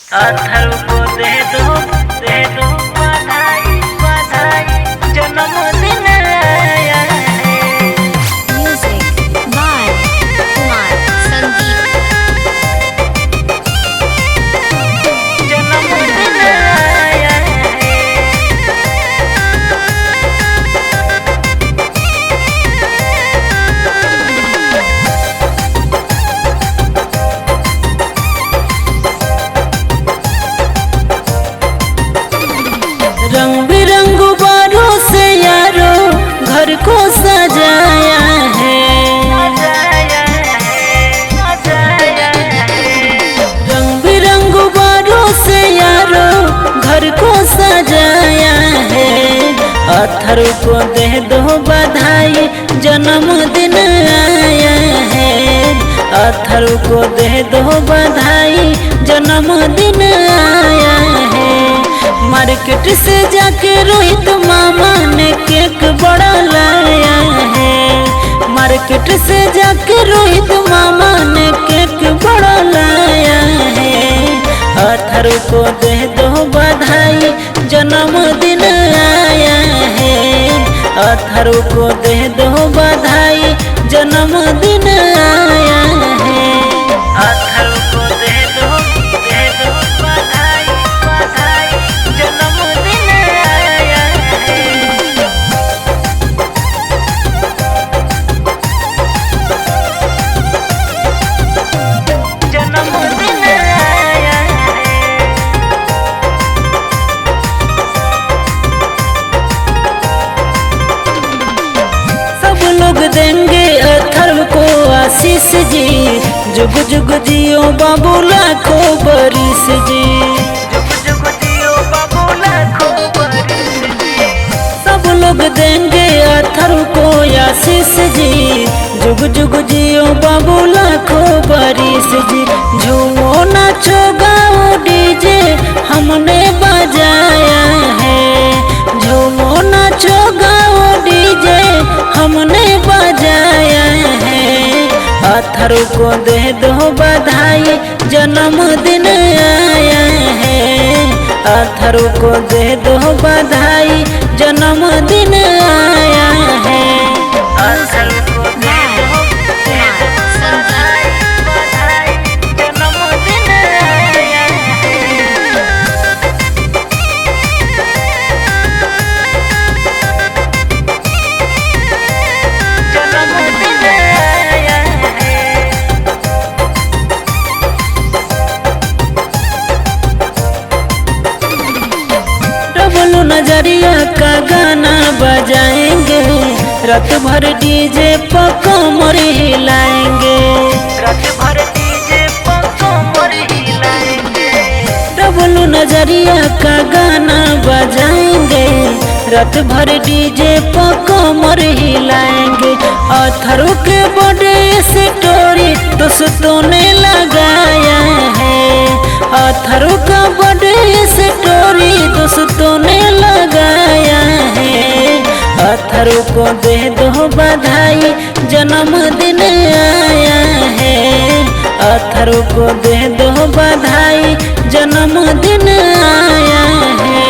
अथर्व को दे दो बधाई बधाई जन्मदिन आया है। Music by Kumar Sandeep. जन्मदिन आया है। रंग बिरंग गुब्बारों से यारो घर को सजाया है। रंग बिरंग गुब्बारों से यारो घर को सजाया है। अथर्व को दे दो बधाई जन्मदिन आया है। अथर्व को दे दो बधाई जन्मदिन आया है। मार्केट से जाके रोहित मामा ने केक बड़ा लाया है। मार्केट से जाके रोहित मामा ने केक बड़ा लाया है। अथर्व को दे दो बधाई जन्मदिन आया है। अथर्व को दे दो बधाई जन्मदिन आया है। अथर्व को दे दो बधाई बधाई जन्मदिन आया है। जन्मदिन आया है। सब लोग देंगे अथर्व को आशीष जी। जुग जुग जियो बाबू लाखों बरिस जी। जुग जुग जियो बाबू लाखों बरिस जी। सब लोग देंगे अथर्व को आशीष जी। जुग जुग जियो बाबू लाखों बरिस जी। झूमो नाचो गाओ डीजे हमने बजाया है। झूमो नाचो गाओ डीजे हमने बजाया है। अथर्व को दे दो बधाई जन्मदिन आया है। अथर्व को दे दो बधाई जन्मदिन आया है। अथर्व को दे दो बधाई बधाई जन्मदिन आया है। जन्मदिन आया है। डबलू नजरिया का गाना बजाएंगे। रात भर डीजे पर कमर हिलाएंगे। रात भर डीजे पर कमर हिलाएंगे। डबलू नजरिया का गाना बजाएंगे। रात भर डीजे पर कमर हिलाएंगे। अथर्व के बर्थडे स्टोरी दोस्तों ने लगाया है। अथर्व का बर्थडे स्टोरी दोस्तों ने लगाया है। अथर्व को दे दो बधाई जन्मदिन आया है। अथर्व को दे दो बधाई जन्मदिन आया है।